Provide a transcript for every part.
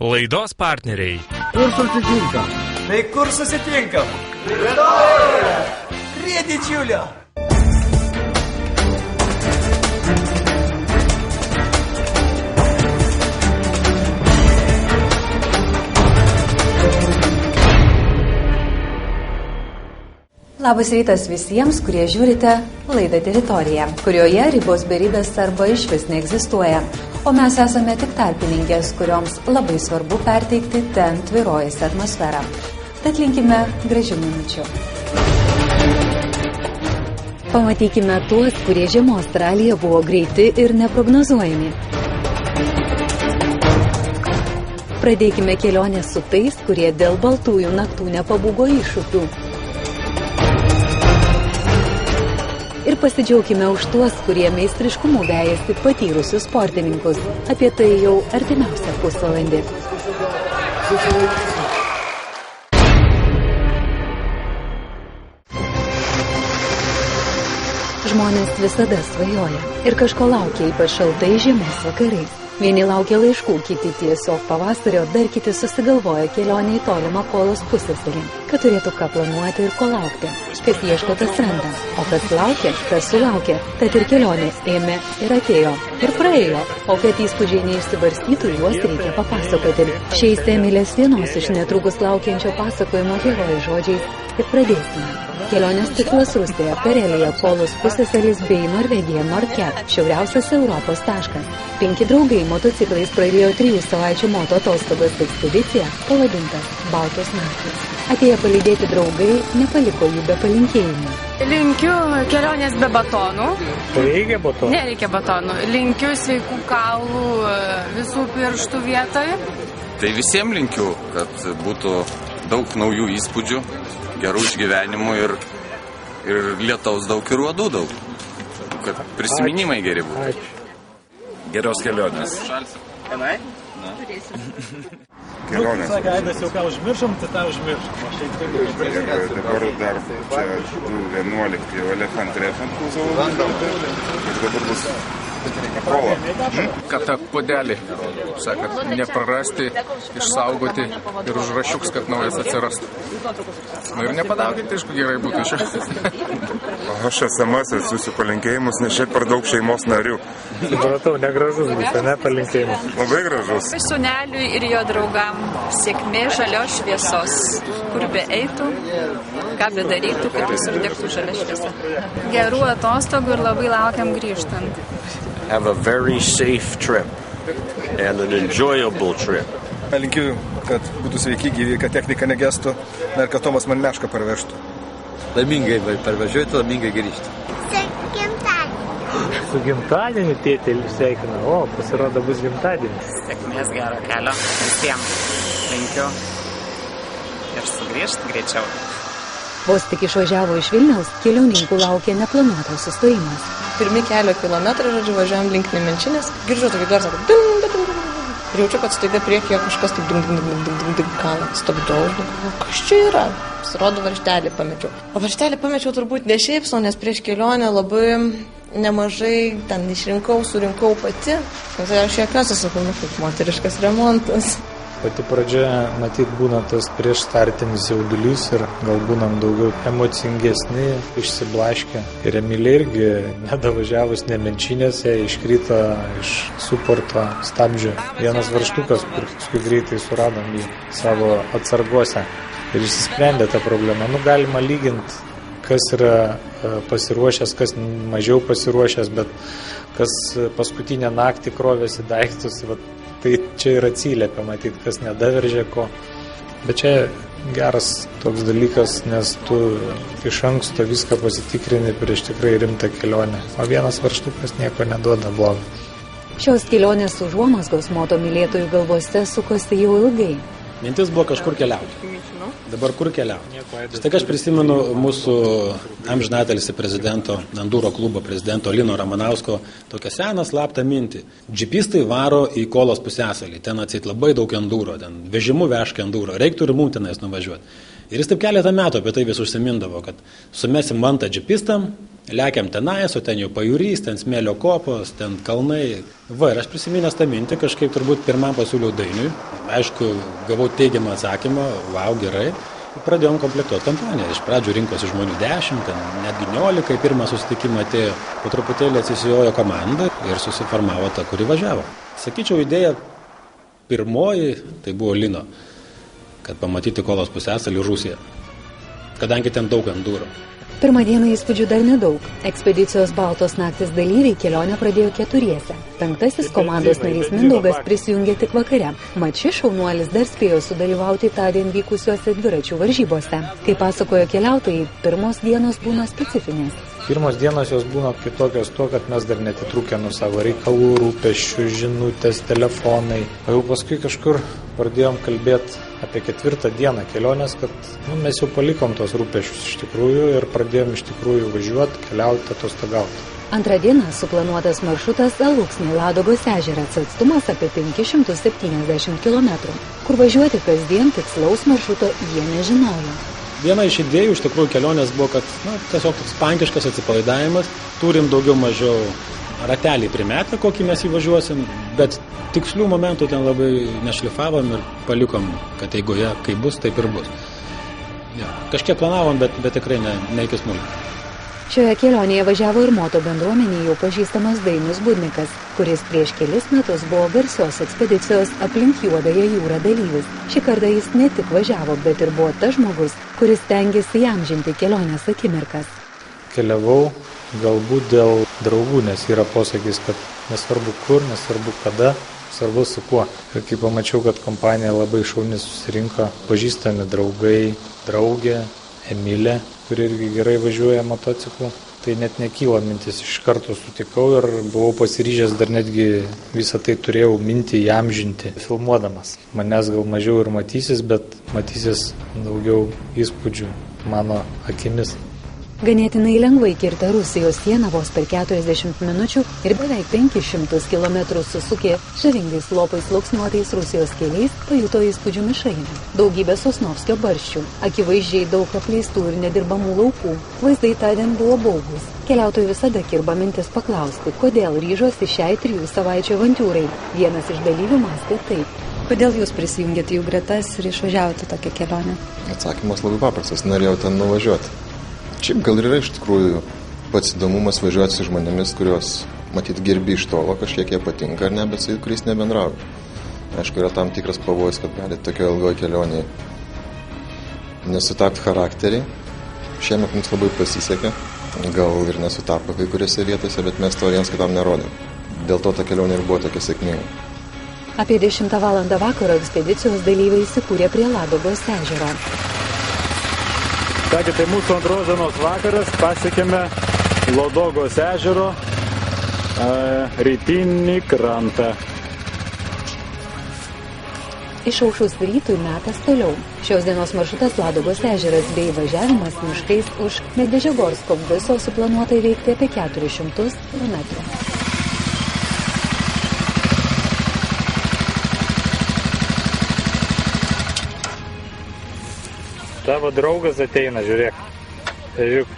Laidos partneriai. Kur susitinkam? Tai kur susitinkam? Rytoj! Prie didžiulio! Labas rytas visiems, kurie žiūrite laidą Teritorija, kurioje ribos beribės arba išvis neegzistuoja, o mes esame tik tarpininkės, kurioms labai svarbu perteikti ten tvyrojusią atmosferą. Tad linkime gražių minučių. Pamatykime tuos, kurie žiemos ralyje buvo greiti ir neprognozuojami. Pradėkime kelionę su tais, kurie dėl baltųjų naktų nepabūgo iššūkių. Ir pasidžiaukime už tuos, kurie meistriškumu vejasi patyrusius sportininkus. Apie tai jau artimiausią pusvalandį. Žmonės visada svajoja ir kažko laukia, ypač šaltai žiemos vakarais. Vieni laukia laiškų, kiti tiesiog pavasario, dar kiti susigalvoja kelionę į tolimą Kolos pusiasalį, kad turėtų ką planuoti ir ko laukti. Kas ieško, tas randa, o kas laukia, tas sulaukia. Tad ir kelionės ėmė ir atėjo, ir praėjo, o kad įspūdžiai neišsibarstytų, juos reikia papasakoti. Šiais Emilės vienos iš netrukus laukiančio pasakojimo herojų žodžiais ir pradėsime. Kelionės tikslas Rusija, Karelija, Kolos pusiasalis bei Norvegija, Nordket, šiauriausias Europos taškas. 5 draugai motociklais pradėjo 3 savaičių moto atostogos ekspediciją, pavadintas Baltos naktys. Atėję palydėti draugai nepaliko jų be palinkėjimų. Linkiu kelionės be batonų. Reikia batonų? Nereikia batonų. Linkiu sveikų kaulų visų pirštų vietoje. Tai visiems linkiu, kad būtų daug naujų įspūdžių, gerų išgyvenimų ir lietaus daug ir uodų daug. Kad prisiminimai geri būtų. Geros kelionės. Tenai? Kelionės. Sakė, Aidas jau ką užmiršom, tai tą užmiršom. Ir dabar dar čia 11 jau elefant refant kūsavo. Ir dabar bus Kola. Kad tą puodelį, sakot, neprarasti, išsaugoti ir užrašiuks, kad naujas atsirastų. Nu ir nepadaugyti, aišku, gerai būtų iš jo. Aš SMS atsiųsiu palinkėjimus, nes šiek per daug šeimos narių. Supratau, negražus bus, ne palinkėjimus. Labai gražus. Sūneliui ir jo draugam sėkmė žalios šviesos. Kur be eitų, ką be darytų, kad visur degtų žalia šviesa. Gerų atostogų ir labai laukiam grįžtant. Have a very safe trip and an enjoyable trip. Linkiu, kad būtų sveiki gyvi, kad technika negestų ir kad Tomas man mešką parvežtų. Laimingai parvažiuoti, laimingai grįžti. Su gimtadieniu. Su gimtadieniu tėtį sveikina. O, pasirodo bus gimtadienis. Sėkmės, gero kelio visiems linkiu ir sugrįžti greičiau. Vos tik išvažiavo iš Vilniaus, keliauninkų laukė neplanuotas sustojimas. Pirmi kelio kilometrai, žodžiu, važiuojam link Nemenčinės. Girdžiu tokį garsą, ir jaučiu, kad staiga priekyje kažkas taip kalą. Stabdau, kas čia yra? Pasirodo, varžtelį pamečiau. O varžtelį pamečiau turbūt ne šiaip, nes prieš kelionę labai nemažai ten surinkau pati. Tai aš jokios esu, kaip moteriškas remontas. Pati pradžia, matyt, būna tas prieš startinis jaudulys ir gal būnam daugiau emocingesni, išsiblaškę. Ir Emilė irgi, nedavažiavus Nemenčinės, jie iškrito iš suporto stabdžio. Vienas varžtukas, kur paskui greitai suradom jį savo atsargose. Ir išsisprendė tą problemą. Galima lyginti, kas yra pasiruošęs, kas mažiau pasiruošęs, bet kas paskutinę naktį krovėsi daiktus, tai čia ir atsiliepia, matyt, kas nedaveržė ko. Bet čia geras toks dalykas, nes tu iš anksto viską pasitikrini prieš tikrai rimtą kelionę. O vienas varžtukas nieko neduoda blogo. Šios kelionės užuomazgos moto mylėtojų galvose sukosi jau ilgai. Mintis buvo kažkur keliauti. Dabar kur keliauti? Štai aš prisimenu mūsų amžinatilsį prezidento, Enduro klubo prezidento Lino Ramanausko tokią seną slaptą mintį. Džipistai varo į Kolos pusiasalį. Ten atseit labai daug enduro, ten vežimu veška enduro. Reiktų ir mums tenais nuvažiuoti. Ir jis taip keletą metų apie tai vis užsimindavo, kad sumesim mantą džipistam, lekiam tenais, o ten jau pajūrys, ten smėlio kopos, ten kalnai. Ir aš prisiminęs tą mintį, kažkaip turbūt pirmam pasiūliau Dainiui. Aišku, gavau teigiamą atsakymą, wow, gerai. Pradėjom komplektuoti kompaniją. Iš pradžių rinkosi žmonių 10, ten net 19, pirmą susitikimą atėjo. Po truputėlį atsisijojo komanda ir susiformavo ta, kuri važiavo. Sakyčiau, idėja pirmoji, tai buvo Lino, kad pamatyti Kolos pusiasalį Rusiją, kadangi ten daug enduro. Pirmą dieną įspūdžių dar nedaug. Ekspedicijos Baltos naktis dalyviai kelionę pradėjo 4. 5. komandos narys Mindaugas prisijungė tik vakare. Mat šis šaunuolis dar spėjo sudalyvauti tądien vykusiuose dviračių varžybose. Kaip pasakojo keliautojai, pirmos dienos būna specifinės. Pirmos dienos jos būna kitokios tuo, kad mes dar netitrūkę nuo savo reikalų, rūpesčių, žinutės, telefonai. O jau paskui kažkur pradėjom kalbėti apie 4. dieną kelionės, kad mes jau palikom tos rūpesčius iš tikrųjų ir pradėjom iš tikrųjų važiuoti, keliauti, atostogauti. Antrą dieną suplanuotas maršrutas Alūksnė-Ladogos ežeras, atstumas apie 570 km. Kur važiuoti kasdien tikslaus maršruto jie nežinojo. Viena iš idėjų iš tikrųjų kelionės buvo, kad tiesiog toks pankiškas atsipalaidavimas, turim daugiau mažiau ratelį primetę, kokį mes įvažiuosim, bet tikslių momentų ten labai nešlifavom ir palikom, kad eigoje kaip bus, taip ir bus. Ja, kažkiek planavom, bet tikrai ne iki smulkių. Šioje kelionėje važiavo ir moto bendruomenėje jau pažįstamas Dainius Budnikas, kuris prieš kelis metus buvo garsios ekspedicijos aplink Juodąją jūrą dalyvis. Šį kartą jis ne tik važiavo, bet ir buvo tas žmogus, kuris stengiasi įamžinti kelionės akimirkas. Keliavau galbūt dėl draugų, nes yra posakis, kad nesvarbu kur, nesvarbu kada, svarbu su kuo. Ir kai pamačiau, kad kompanija labai šauni susirinko, pažįstami draugai, draugė, Emilė, kuri irgi gerai važiuoja motociklu, tai net nekyla mintis, iš karto sutikau ir buvau pasiryžęs, dar netgi visą tai turėjau mintį įamžinti filmuodamas. Manęs gal mažiau ir matysis, bet matysis daugiau įspūdžių mano akimis. Ganėtinai lengvai kirta Rusijos sieną vos per 40 minučių ir beveik 500 km susukę žavingais lopais lauksniuotais Rusijos keliais pajuto įspūdžių mišrainę. Daugybė Sosnovskio barščių, akivaizdžiai daug apleistų ir nedirbamų laukų. Vaizdai tądien buvo baugus. Keliautojai visada kirba mintis paklausti, kodėl ryžosi šiai 3 savaičių avantiūrai. Vienas iš dalyvių mąstė taip. Kodėl jūs prisijungėte jų gretas ir išvažiavote tokią kelionę? Atsakymas labai paprastas, norėjau ten nuvažiuoti. Šiaip gal ir yra iš tikrųjų pats įdomumas važiuoti su žmonėmis, kurios matyt gerbi iš tolo, kažkiek jie patinka ar ne, bet su kuriais nebendrauja. Aišku, yra tam tikras pavojus, kad gali tokio ilgoje kelionėje nesutapti charakteriai. Šiemet mums labai pasisekė, gal ir nesutapo kai kuriuose vietose, bet mes to viens kitam nerodėm. Dėl to ta kelionė ir buvo tokia sėkminga. Apie 10 val. Vakaro ekspedicijos dalyviai įsikūrė prie Ladogos ežero. Kągi, tai mūsų antros dienos vakaras, pasiekėme Ladogos ežero rytinį krantą. Išaušus rytui metas toliau. Šios dienos maršrutas Ladogos ežeras bei važiavimas miškais už Medvežegorsko, viso suplanuota įveikti apie 400 km. Tavo draugas ateina, žiūrėk. Ežiuk.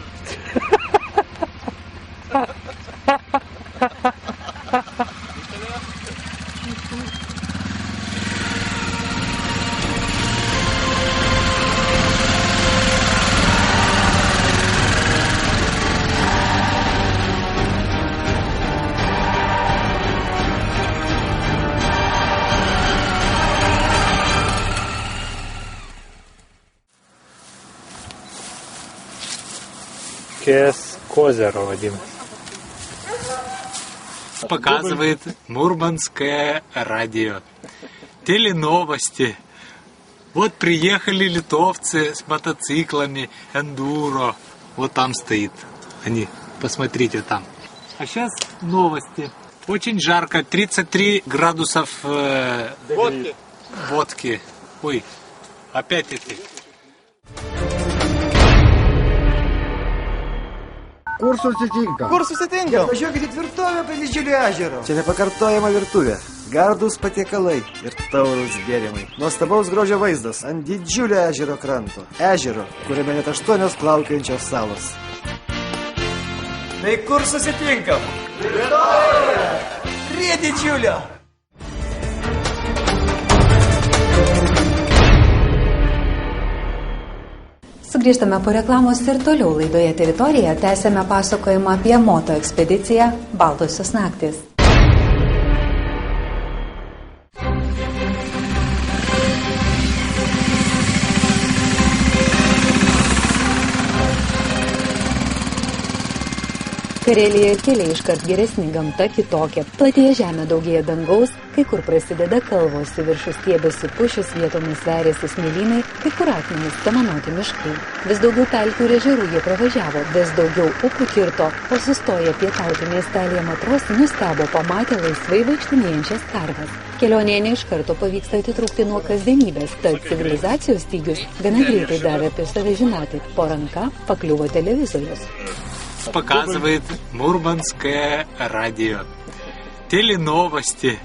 Озеро, Вадим. Показывает Мурманское радио. Теленовости. Вот приехали литовцы с мотоциклами, эндуро. Вот там стоит. Они, посмотрите там. А сейчас новости. Очень жарко, 33 градусов водки. Ой, опять это. Kur susitinkam? Kur susitinkam? Važiuokit į tvirtovę prie Didžiulio ežero. Čia nepakartojama virtuvė. Gardūs patiekalai ir taurūs gėrimai. Nuostabaus grožio vaizdas ant Didžiulio ežero kranto. Ežero, kuriame net 8 plaukiojančios salos. Tai kur susitinkam? Rytoj! Prie didžiulio! Sugrįžtame po reklamos ir toliau laidoje Teritorija tęsėme pasakojimą apie moto ekspediciją Baltosios naktys. Karelija ir keliai iškart geresni, gamta kitokia. Platėja žemė, daugėja dangaus, kai kur prasideda kalvos, į viršų stiebėsi pušys, vietomis veriasi smėlynai, kai kur akmenys samanoti miškai. Vis daugiau pelkių ir ežerų jie pravažiavo, vis daugiau upių kirto, o sustoję pietauti miestelėje matrosai nustebo pamatę laisvai vaikštinėjančias karves. Kelionėje ne iš karto pavyksta atitrūkti nuo kasdienybės, tad civilizacijos stygius gana greitai davė apie save žinoti. Po ranka pakliuvo televizorius. Показывает Мурманское радио. Теленовости.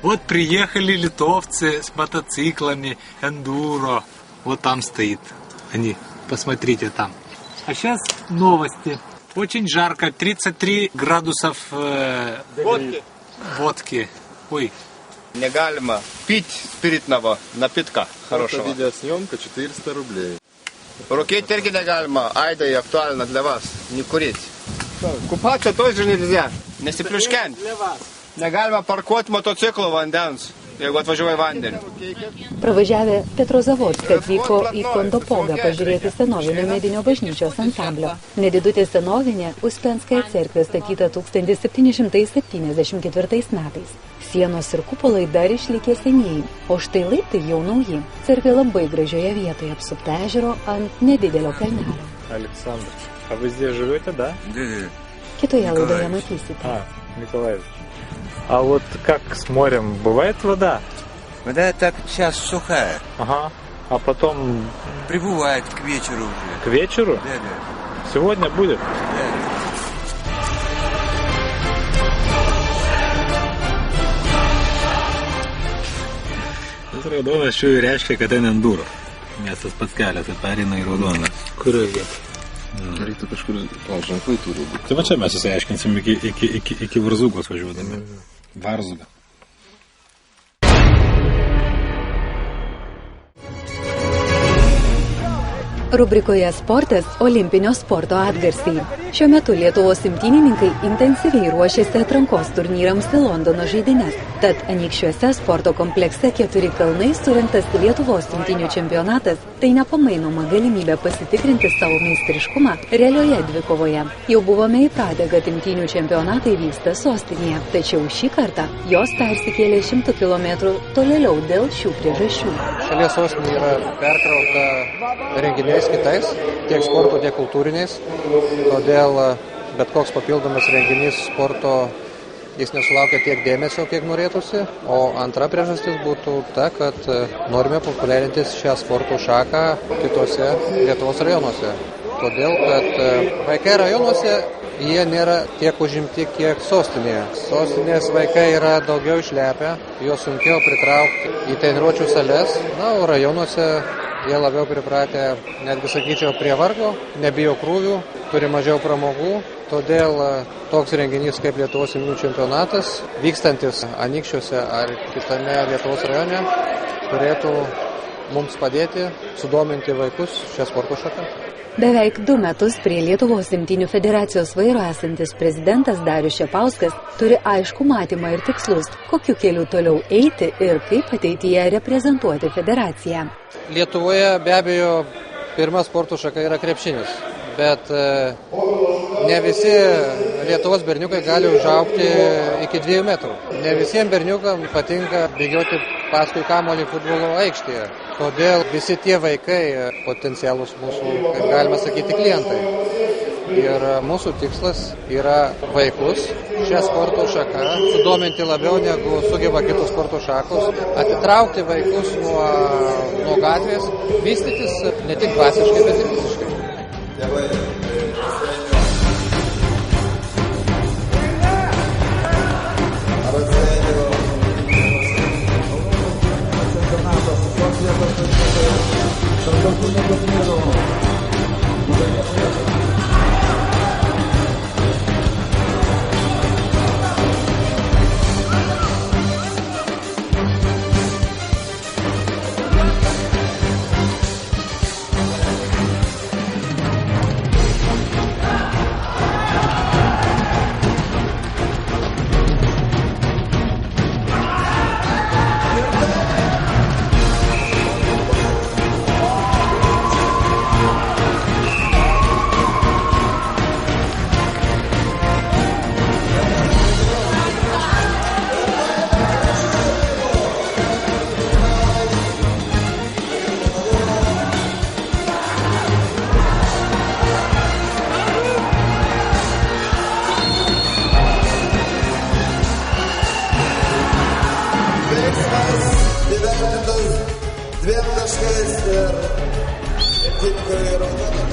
Вот приехали литовцы с мотоциклами, эндуро. Вот там стоит. Они, посмотрите там. А сейчас новости. Очень жарко, 33 градусов водки. Ой. Негалимо пить спиртного напитка хорошего. Это видеосъемка 400 рублей. Рукеть терки негалимо, айда и актуально для вас. Не курить. Купаться тоже нельзя. Не сиплюшкент. Negalima parkuoti motociklų vandens, jeigu atvažiuoja vandenį. Pravažiavę Petrozavodske atvyko į Kondopogą pažiūrėti senovinio medinio bažnyčios ansamblio. Nedidutė senovinė Uspenskaya cerkvė statyta 1774 metais. Sienos ir kupolai dar išlikė senieji, o štai laiptai jau nauji. Cerkvė labai gražioje vietoje apsupta ežero ant nedidelio kalnelio. Александр, а вы здесь живете, да? Да. Kitoje laidoje matysite. Николаевич. А вот как с морем? Бывает вода? Вода так сейчас сухая. Ага. А потом... Прибывает к вечеру уже. К вечеру? Да. Сегодня будет? Tas raudonas šiuo reiškia, kad ten enduro. Nes tas pats kelias pereina į raudoną. Kurioje vietoje? Reiktų kažkur, ženklai turi būti. Tai va čia mes įsiaiškinsim iki Varzugos važiuodami. Varzuga. Rubrikoje Sportas olimpinio sporto atgarsiai. Šiuo metu Lietuvos imtynininkai intensyviai ruošiasi atrankos turnyrams į Londono žaidynes. Tad Anykščiuose sporto komplekse 4 kalnai surengtas Lietuvos imtynių čempionatas – tai nepamainoma galimybė pasitikrinti savo meistriškumą realioje dvikovoje. Jau buvome įpratę, kad imtynių čempionatai vyksta sostinėje, tačiau šį kartą jos persikėlė 100 km tolėliau dėl šių priežasčių. Šalies sostinė yra perkrauta renginiais kitais, tiek sporto, tiek kultūriniais. Todėl bet koks papildomas renginys sporto jis nesulaukia tiek dėmesio, kiek norėtųsi. O antra priežastis būtų ta, kad norime populiarinti šią sporto šaką kitose Lietuvos rajonuose. Todėl, kad vaikai rajonuose jie nėra tiek užimti, kiek sostinėje. Sostinės vaikai yra daugiau išlepę, juos sunkiau pritraukti į treniruočių sales, o rajonuose jie labiau pripratę, netgi sakyčiau, prie vargo, nebijo krūvių, turi mažiau pramogų. Todėl toks renginys kaip Lietuvos imtynių čempionatas, vykstantis Anykščiuose ar kitame Lietuvos rajone, turėtų mums padėti sudominti vaikus šią sporto šaką. Beveik 2 metus prie Lietuvos imtynių federacijos vairo esantis prezidentas Darius Šepauskas turi aiškų matymą ir tikslus, kokiu keliu toliau eiti ir kaip ateityje reprezentuoti federaciją. Lietuvoje be abejo pirma sporto šaka yra krepšinis, bet ne visi Lietuvos berniukai gali užaugti iki 2 metrų. Ne visiems berniukams patinka bėgioti paskui kamuolį futbolo aikštėje. Todėl visi tie vaikai potencialus mūsų, kaip galima sakyti, klientai. Ir mūsų tikslas yra vaikus šią sporto šaką sudominti labiau negu sugeba kitos sporto šakos, atitraukti vaikus nuo gatvės, vystytis ne tik dvasiškai, bet ir fiziškai. 2 taškais ir Dipkai raudona.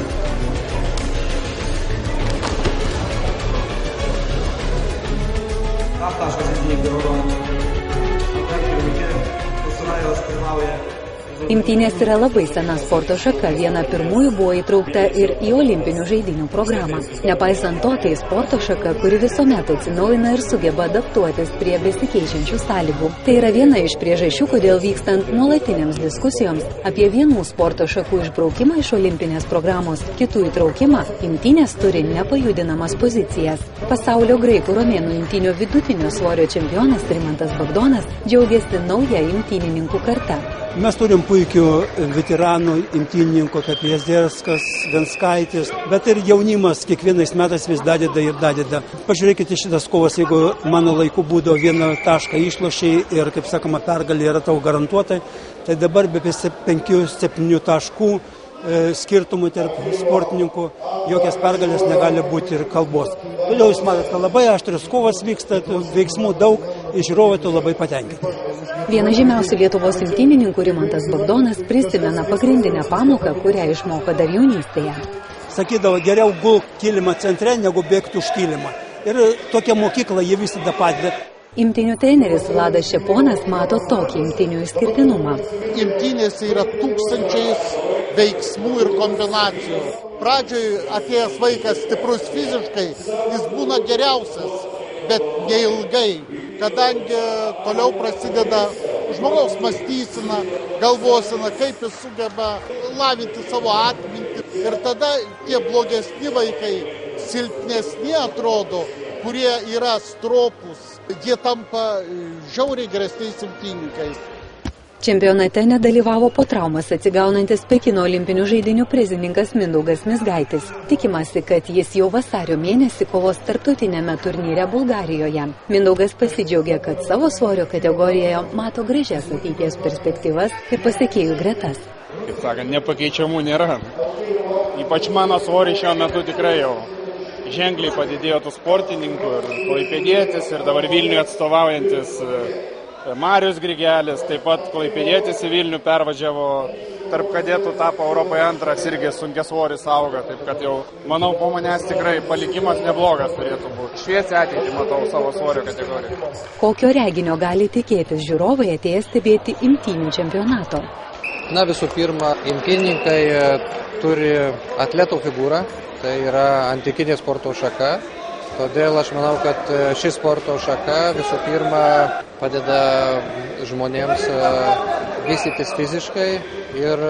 Aptaškas įvykdė raudoną. Australijos pirmauja. Imtynės yra labai sena sporto šaka, viena pirmųjų buvo įtraukta ir į olimpinių žaidynių programą. Nepaisant to, tai sporto šaka, kuri visuomet atsinaujina ir sugeba adaptuotis prie besikeičiančių sąlygų. Tai yra viena iš priežasčių, kodėl vykstant nuolatinėms diskusijoms apie vienų sporto šakų išbraukimą iš olimpinės programos, kitų įtraukimą, imtynės turi nepajudinamas pozicijas. Pasaulio graikų romėnų imtynių vidutinio svorio čempionas Rimantas Bagdonas džiaugiasi nauja imtynininkų karta. Mes turim puikių veteranų imtynininkų, kaip Jezderskas, Venskaitis, bet ir jaunimas kiekvienais metais vis dadeda ir dadeda. Pažiūrėkite šitas kovas, jeigu mano laiku būdavo 1 tašką išlošiai ir, kaip sakoma, pergalė yra tau garantuotai, tai dabar be 5-7 taškų skirtumų tarp sportininkų, jokias pergalės negali būti ir kalbos. Todėl jūs matote, labai aštrios kovas vyksta, veiksmų daug, žiūrovai to labai patenkinti. Vienas žymiausių Lietuvos imtynininkų Rimantas Bagdonas prisimena pagrindinę pamoką, kurią išmoko dar jaunystėje. Sakydavo, geriau gulk kilimą centre, negu bėgti už kilimą. Ir tokia mokykla jie visada padeda. Imtynių treneris Vladas Šeponas mato tokį imtynių išskirtinumą. Imtynėse yra tūkstančiais veiksmų ir kombinacijų. Pradžioj atėjęs vaikas stiprus fiziškai, jis būna geriausias, bet neilgai, kadangi toliau prasideda žmogaus mąstysena, galvosena, kaip jis sugeba lavinti savo atmintį. Ir tada tie blogesni vaikai, silpnesni atrodo, kurie yra stropus, jie tampa žiauriai geresniais imtynininkais. Čempionate nedalyvavo po traumas atsigaunantis Pekino olimpinių žaidynių prizininkas Mindaugas Mizgaitis. Tikimasi, kad jis jau vasario mėnesį kovos tarptautinėme turnyre Bulgarijoje. Mindaugas pasidžiaugė, kad savo svorio kategorijoje mato gražias ateities perspektyvas ir pasiekėjų gretas. Kaip sakant, nepakeičiamų nėra. Ypač mano svorį šiuo metu tikrai jau ženkliai padidėjo tų sportininkų ir klaipėdietis ir dabar Vilniuje atstovaujantis Marius Grigelis, taip pat klaipėdietis į Vilnių pervažiavo, tarp kadetų tapo Europoje 2, irgi sunkiasvoris auga, taip kad jau, manau, po manęs tikrai palikimas neblogas turėtų būti. Šviesią ateitį matau savo svorio kategoriją. Kokio reginio gali tikėtis žiūrovai atėję stebėti imtynių čempionato? Na, visų pirma, imtynininkai turi atleto figūrą, tai yra antikinė sporto šaka. Todėl aš manau, kad ši sporto šaka visų pirma padeda žmonėms vystytis fiziškai ir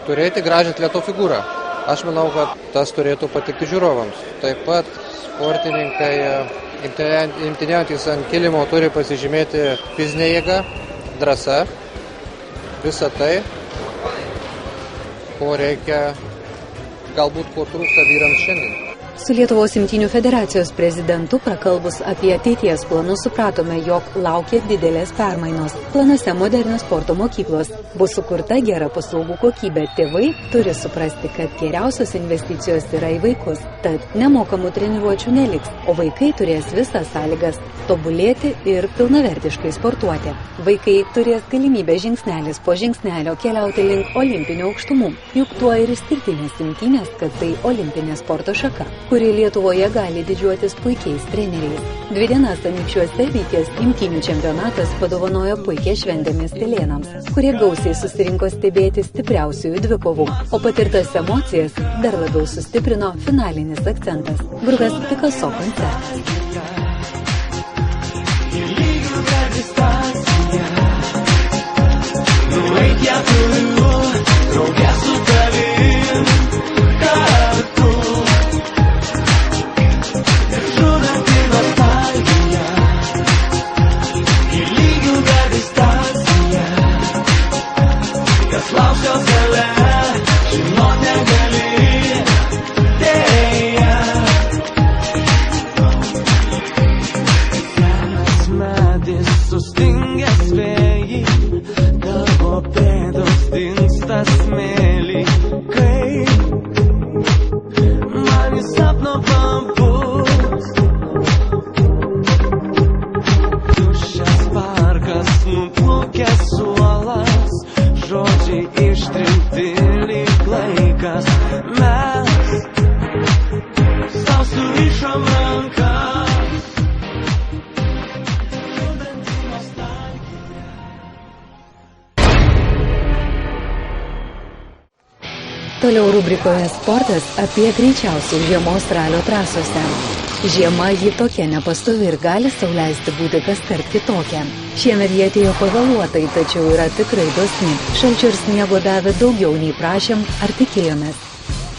turėti gražią atleto figūrą. Aš manau, kad tas turėtų patikti žiūrovams. Taip pat sportininkai imtyniaujantis ant kilimo turi pasižymėti fizinę jėgą, drąsa, visą tai, ko reikia, galbūt ko trūksta vyrams šiandien. Su Lietuvos imtynių federacijos prezidentu prakalbus apie ateities planus supratome, jog laukia didelės permainos. Planuose modernios sporto mokyklos. Bus sukurta gera paslaugų kokybė. Tėvai turi suprasti, kad geriausios investicijos yra į vaikus. Tad nemokamų treniruočių neliks, o vaikai turės visas sąlygas tobulėti ir pilnavertiškai sportuoti. Vaikai turės galimybę žingsnelis po žingsnelio keliauti link olimpinių aukštumų. Juk tuo ir išskirtinės imtynės, kad tai olimpinė sporto šaka, kuri Lietuvoje gali didžiuotis puikiais treneriais. 2 dienas Anykščiuose vykęs imtynių čempionatas padovanojo puikią šventę miestelėnams, kurie gausiai susirinko stebėti stipriausiųjų dvikovų, o patirtas emocijas dar labiau sustiprino finalinis akcentas – grupės Picasso koncertas. Nuplukęs suolas, žodžiai ištrinti lyg laikas. Mes sau surišom rankas. Toliau rubrikoje sportas apie greičiausių žiemos ralio trasose. Žiema ji tokia nepastovi ir gali sau leisti būti kaskart kitokia. Šiemet jie atėjo pavėluotai, tačiau yra tikrai dosni. Šalčio ir sniego davė daugiau nei prašėm ar tikėjomės.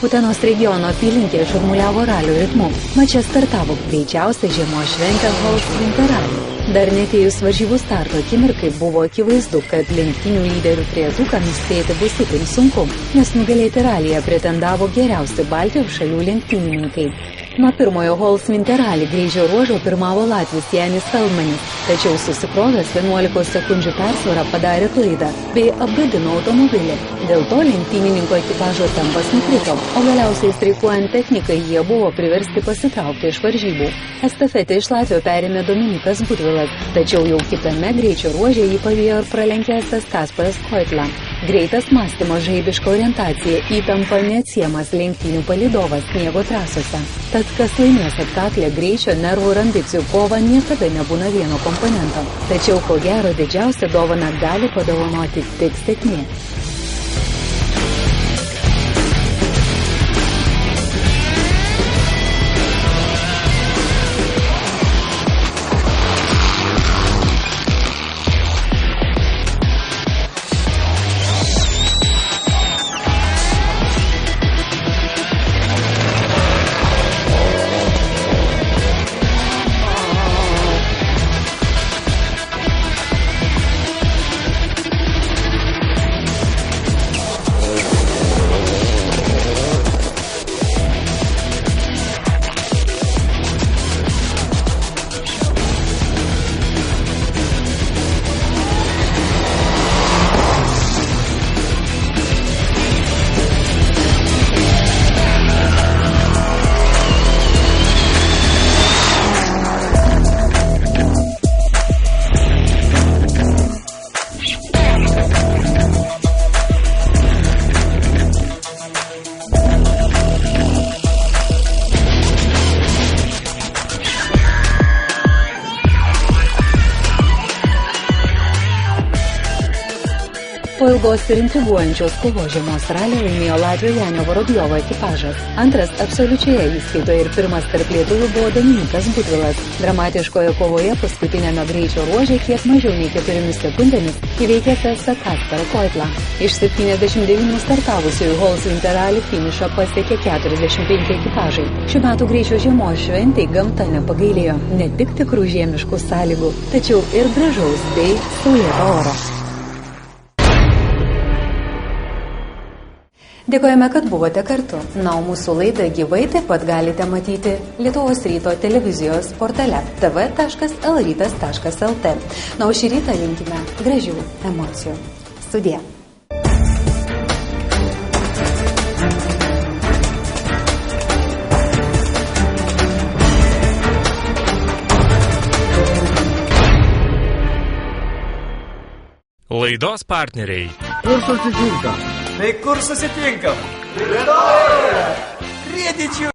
Utenos regiono apylinkė šurmuliavo ralio ritmu. Mače startavo greičiausia žiemos šventė Holsvinter Rally. Dar netėjus varžybų starto akimirkai buvo akivaizdu, kad lenktynių lyderių trejetuką nuspėti bus itin sunku, nes nugalėti ralyje pretendavo geriausi Baltijos šalių lenktynininkai. Nuo pirmojo Holsvinter Rally greičio ruožo pirmavo latvis Janis Feldmanis, tačiau susikrovęs 11 sekundžių persvarą padarė klaidą bei apgadino automobilį. Dėl to lenktynininko ekipažo tempas nukrito, o galiausiai streikuojant technikai jie buvo priversti pasitraukti iš varžybų. Estafetę iš Latvio perėmė Dominikas Butvilas, tačiau jau kitame greičio ruože jį pavijo ir pralenkė estas Kasparas Koitla. Greitas mąstymo, žaibiška orientacija, įtampa neatsiemas lenktynių palydovas sniego trasose. Tad kas laimės atkaklę greičio, nervų ir ambicijų kovą niekada nebūna vieno komponento. Tačiau ko gero didžiausią dovaną gali padovanoti tik sėkmė. Po ilgos ir intriguojančios kovos žiemos ralį laimėjo Latvio Janio Vorobjovo ekipažas. Antras absoliučioje įskaitoje ir pirmas tarp lietuvių buvo Dominikas Butvilas. Dramatiškoje kovoje paskutinėme greičio ruože kiek mažiau nei 4 sekundėmis įveikęs estą Kasparą Koitlą. Iš 79 startavusiųjų Holsvinter Rally finišą pasiekė 45 ekipažai. Šių metų greičio žiemos šventei gamta nepagailėjo ne tik tikrų žiemiškų sąlygų, tačiau ir gražaus bei saulėto oro. Dėkojame, kad buvote kartu. Na, o mūsų laidą gyvai taip pat galite matyti Lietuvos ryto televizijos portale tv.lrytas.lt. Na, o šį rytą linkime gražių emocijų. Sudie. Laidos partneriai. Kur susitinkam? Tai kur susitinkam? Rytoj! Prie didžiųjų.